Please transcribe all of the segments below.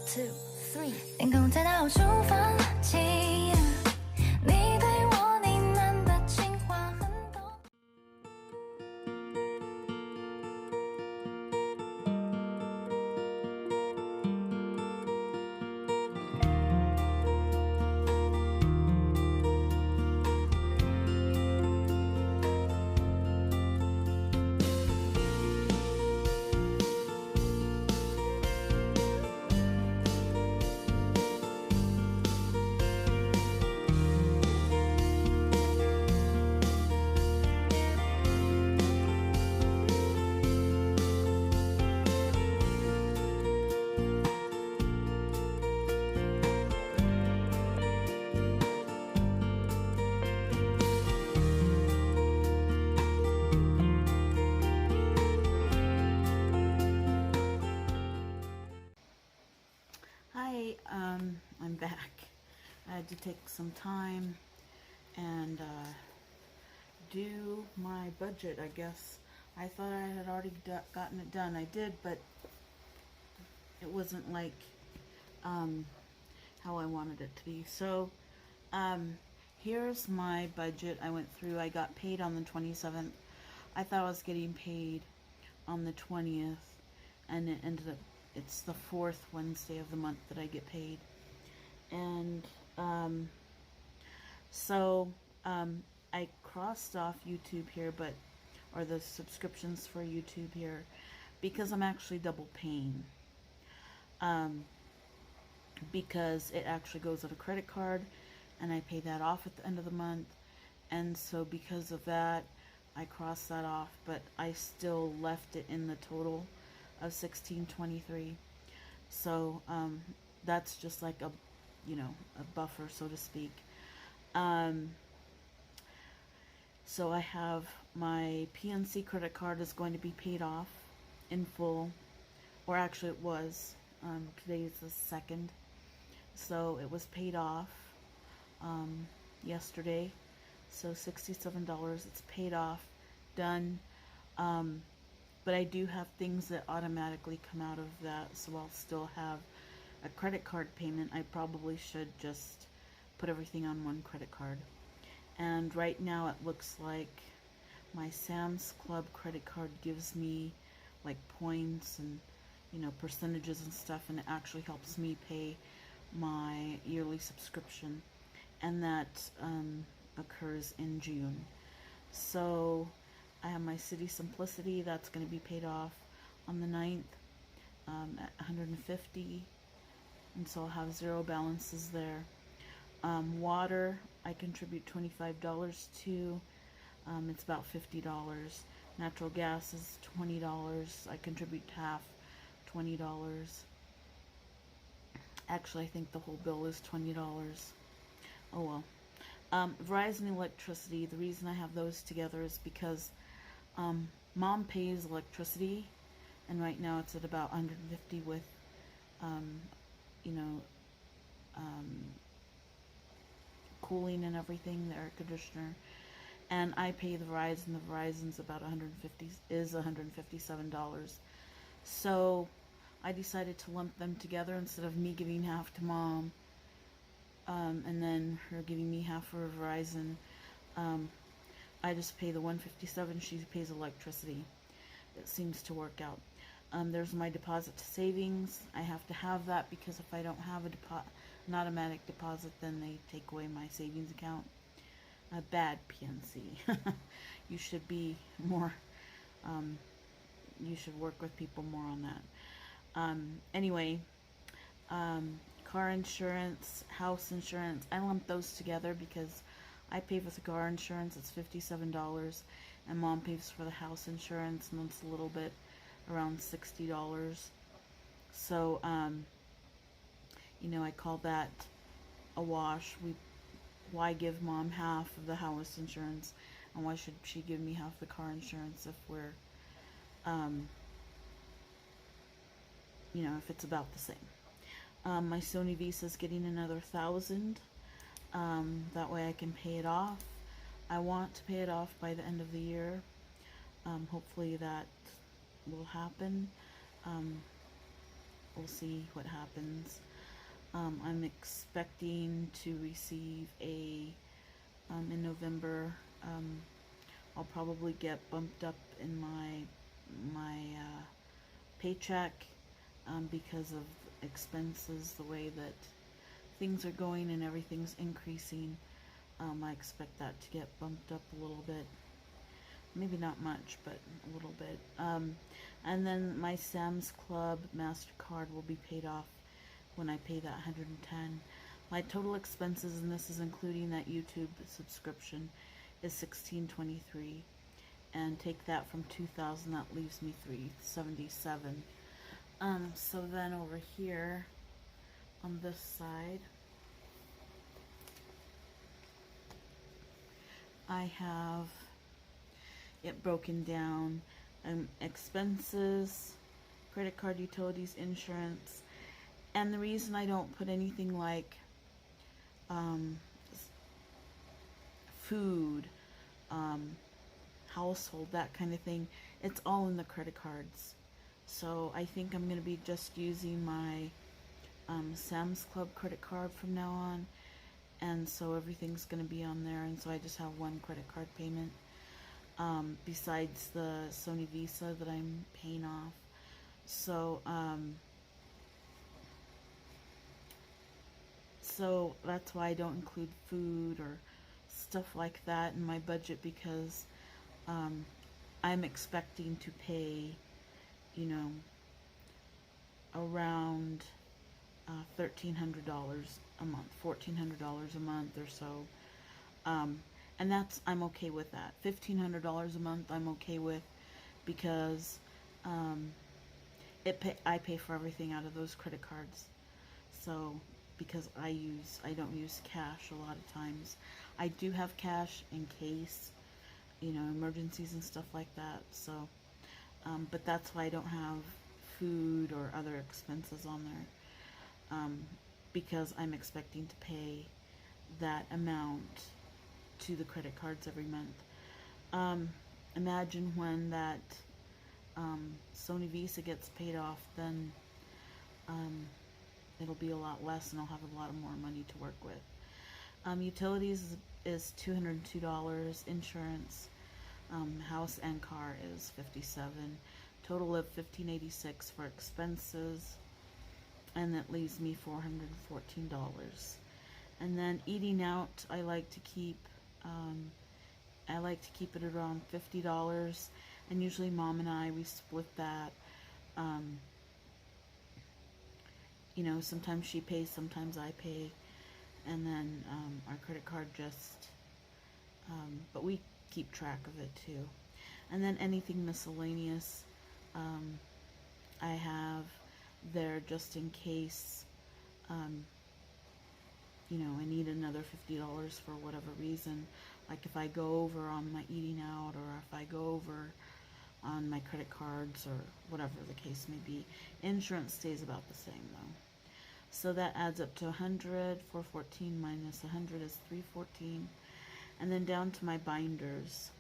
two, three。天空太大，我出发起，你对我呢喃的情话很多。Hi, I'm back. I had to take some time and do my budget, I guess. I thought I had already gotten it done. I did, but it wasn't like how I wanted it to be. So here's my budget I went through. I got paid on the 27th. I thought I was getting paid on the 20th, and it ended up it's the fourth Wednesday of the month that I get paid. And so I crossed off YouTube here, or the subscriptions for YouTube here, because I'm actually double paying. Because it actually goes on a credit card and I pay that off at the end of the month. And so because of that, I crossed that off, but I still left it in the total of $16.23. So that's just like a buffer, so to speak. So I have my PNC credit card is going to be paid off in full, or actually it was. Today is the 2nd, so it was paid off yesterday. So $67, it's paid off, done. But I do have things that automatically come out of that, so I'll still have a credit card payment. I probably should just put everything on one credit card. And right now it looks like my Sam's Club credit card gives me like points and percentages and stuff, and it actually helps me pay my yearly subscription, and that occurs in June. So I have my City Simplicity, that's going to be paid off on the 9th at $150, and so I'll have zero balances there. Water, I contribute $25 to, it's about $50. Natural gas is $20, I contribute half, $20. Actually, I think the whole bill is $20. Oh well. Verizon electricity, the reason I have those together is because Mom pays electricity, and right now it's at about $150 with cooling and everything, the air conditioner, and I pay the Verizon. The Verizon's about $157. So I decided to lump them together instead of me giving half to Mom and then her giving me half for Verizon. I just pay the $157, she pays electricity. It seems to work out. There's my deposit to savings. I have to have that because if I don't have an automatic deposit, then they take away my savings account. A bad PNC. You should be more, you should work with people more on that. Anyway, car insurance, house insurance, I lump those together because I pay for the car insurance, it's $57, and Mom pays for the house insurance, and it's a little bit around $60. So, I call that a wash. Why give Mom half of the house insurance, and why should she give me half the car insurance if we're, if it's about the same. My Sony Visa is getting another $1,000. That way I can pay it off. I want to pay it off by the end of the year. Hopefully that will happen. we'll see what happens. I'm expecting to receive in November. I'll probably get bumped up in my paycheck because of expenses, the way that things are going and everything's increasing. I expect that to get bumped up a little bit. Maybe not much, but a little bit. And then my Sam's Club MasterCard will be paid off when I pay that 110. My total expenses, and this is including that YouTube subscription, is $16.23. And take that from 2,000, that leaves me $377. So then over here on this side, I have it broken down, expenses, credit card, utilities, insurance. And the reason I don't put anything like food, household, that kind of thing, it's all in the credit cards. So I think I'm going to be just using my Sam's Club credit card from now on, and so everything's going to be on there, and so I just have one credit card payment besides the Sony Visa that I'm paying off. So so that's why I don't include food or stuff like that in my budget, because I'm expecting to pay, you know, around $1,300 a month, $1,400 a month or so. And I'm okay with that. $1,500 a month I'm okay with, because I pay for everything out of those credit cards. So because I don't use cash a lot of times. I do have cash in case, you know, emergencies and stuff like that. So but that's why I don't have food or other expenses on there, because I'm expecting to pay that amount to the credit cards every month. Imagine when that Sony Visa gets paid off, then it'll be a lot less, and I'll have a lot more money to work with. Utilities is $202. Insurance, house and car is $57. Total of $1,586 for expenses, and that leaves me $414. And then eating out, I like to keep it around $50, and usually Mom and I, we split that. You know, sometimes she pays, sometimes I pay, and then our credit card just, but we keep track of it too. And then anything miscellaneous, I have there just in case, you know, I need another $50 for whatever reason. Like if I go over on my eating out, or if I go over on my credit cards, or whatever the case may be. Insurance stays about the same though. So that adds up to 100. 414 minus 100 is 314. And then down to my binders.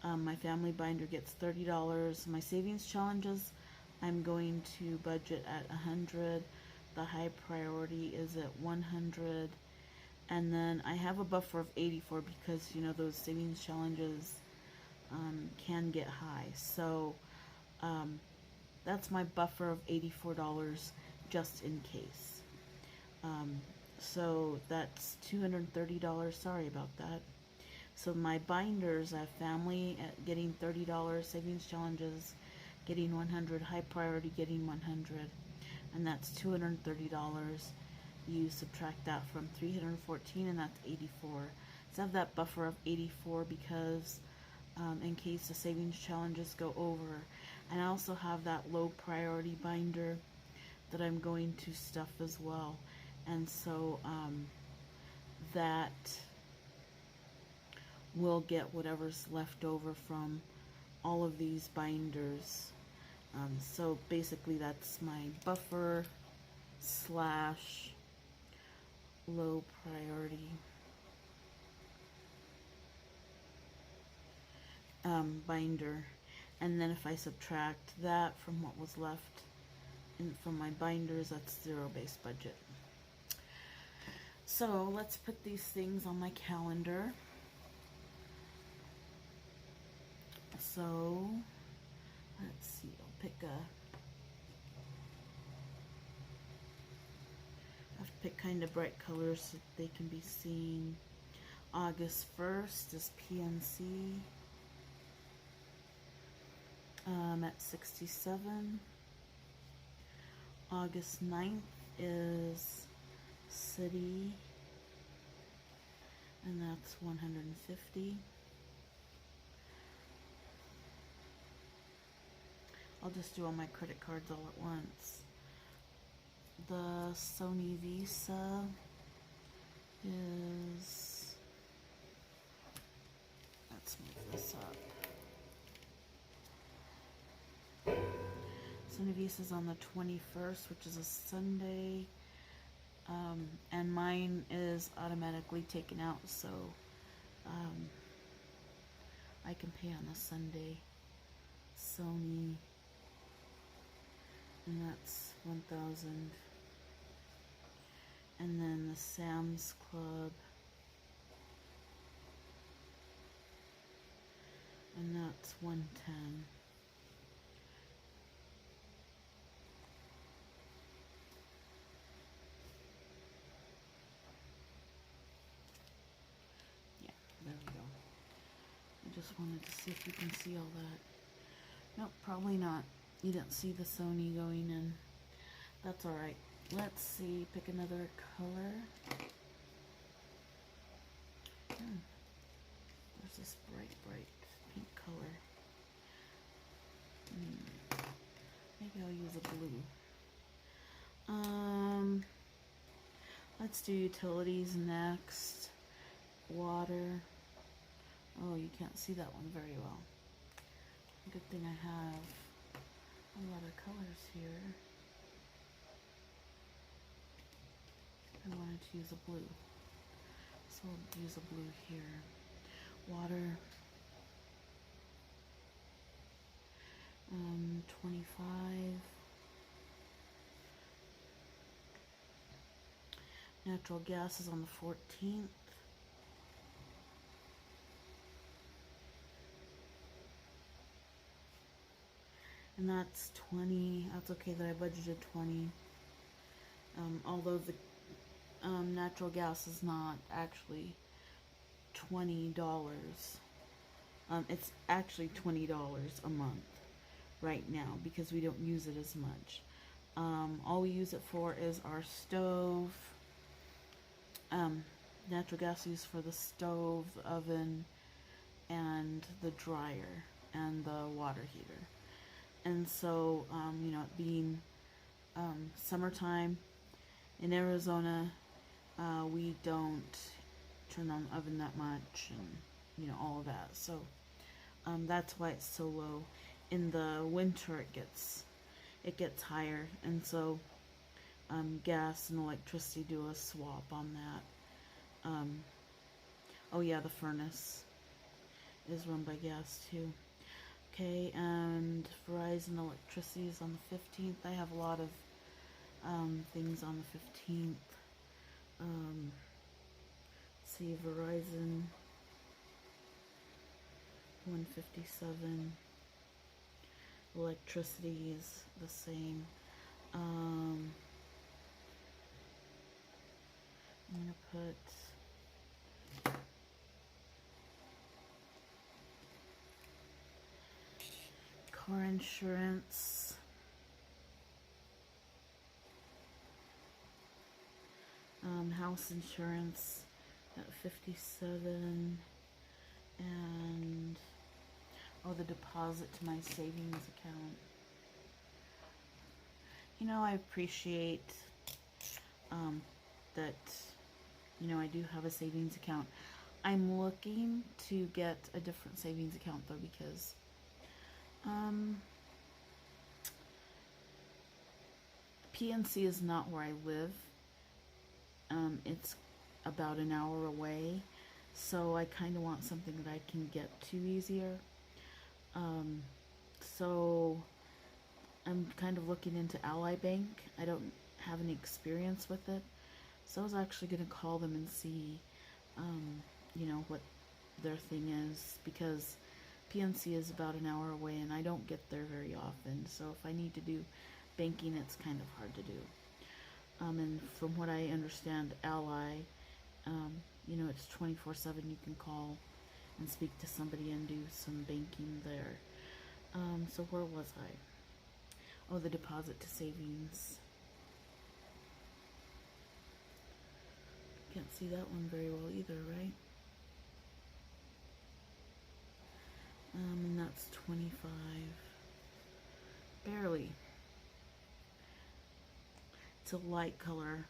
My family binder gets $30. My savings challenges, I'm going to budget at 100. The high priority is at 100. And then I have a buffer of 84 because, you know, those savings challenges can get high. So that's my buffer of $84 just in case. So that's $230. Sorry about that. So my binders, I have family at getting $30, savings challenges getting 100, high priority getting 100, and that's $230. You subtract that from 314, and that's 84. So I have that buffer of 84 because in case the savings challenges go over. And I also have that low priority binder that I'm going to stuff as well. And so that will get whatever's left over from all of these binders. So basically that's my buffer slash low priority binder. And then if I subtract that from what was left And from my binders, that's zero-based budget. So let's put these things on my calendar. So let's see, I'll pick a, I have to pick kind of bright colors so they can be seen. August 1st is PNC. At 67. August 9th is City, and that's 150. I'll just do all my credit cards all at once. The Sony Visa is, let's move this up. Sony Visa's on the 21st, which is a Sunday. And mine is automatically taken out, so I can pay on a Sunday. Sony, and that's 1,000. And then the Sam's Club, and that's 110. There we go. I just wanted to see if you can see all that. Nope, probably not. You didn't see the Sony going in. That's alright. Let's see, pick another color. There's this bright pink color. Maybe I'll use a blue. Let's do utilities next. Water. Oh, you can't see that one very well. Good thing I have a lot of colors here. I wanted to use a blue, so I'll use a blue here. Water. 25. Natural gas is on the 14th. And that's 20. That's okay that I budgeted 20. Although the natural gas is not actually $20. It's actually $20 a month right now because we don't use it as much. All we use it for is our stove. Natural gas used for the stove, oven, and the dryer and the water heater. And so, you know, it being summertime in Arizona, we don't turn on the oven that much, and you know, all of that. So that's why it's so low. In the winter, it gets higher, and so gas and electricity do a swap on that. Oh yeah, the furnace is run by gas too. Okay, and Verizon electricity is on the 15th. I have a lot of things on the 15th. See, Verizon 157. Electricity is the same. I'm gonna put car insurance. House insurance at 57, and the deposit to my savings account. You know, I appreciate that, you know, I do have a savings account. I'm looking to get a different savings account though, because PNC is not where I live. It's about an hour away, so I kind of want something that I can get to easier. So I'm kind of looking into Ally Bank. I don't have any experience with it, so I was actually going to call them and see, you know, what their thing is, because PNC is about an hour away and I don't get there very often, so if I need to do banking, it's kind of hard to do. And from what I understand, Ally, you know, it's 24/7. You can call and speak to somebody and do some banking there. So where was I? Oh, the deposit to savings. Can't see that one very well either, right? And that's 25. Barely. It's a light color.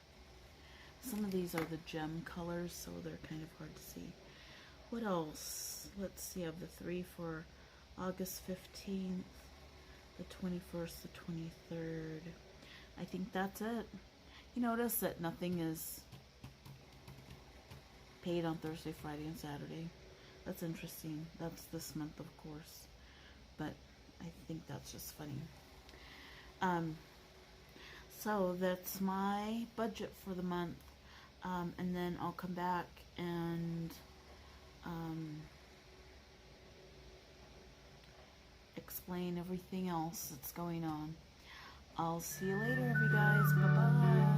Some of these are the gem colors, so they're kind of hard to see. What else? Let's see, I have the 3 for August 15th, the 21st, the 23rd. I think that's it. You notice that nothing is paid on Thursday, Friday, and Saturday. That's interesting. That's this month, of course. But I think that's just funny. So that's my budget for the month. And then I'll come back and explain everything else that's going on. I'll see you later, you guys. Bye-bye.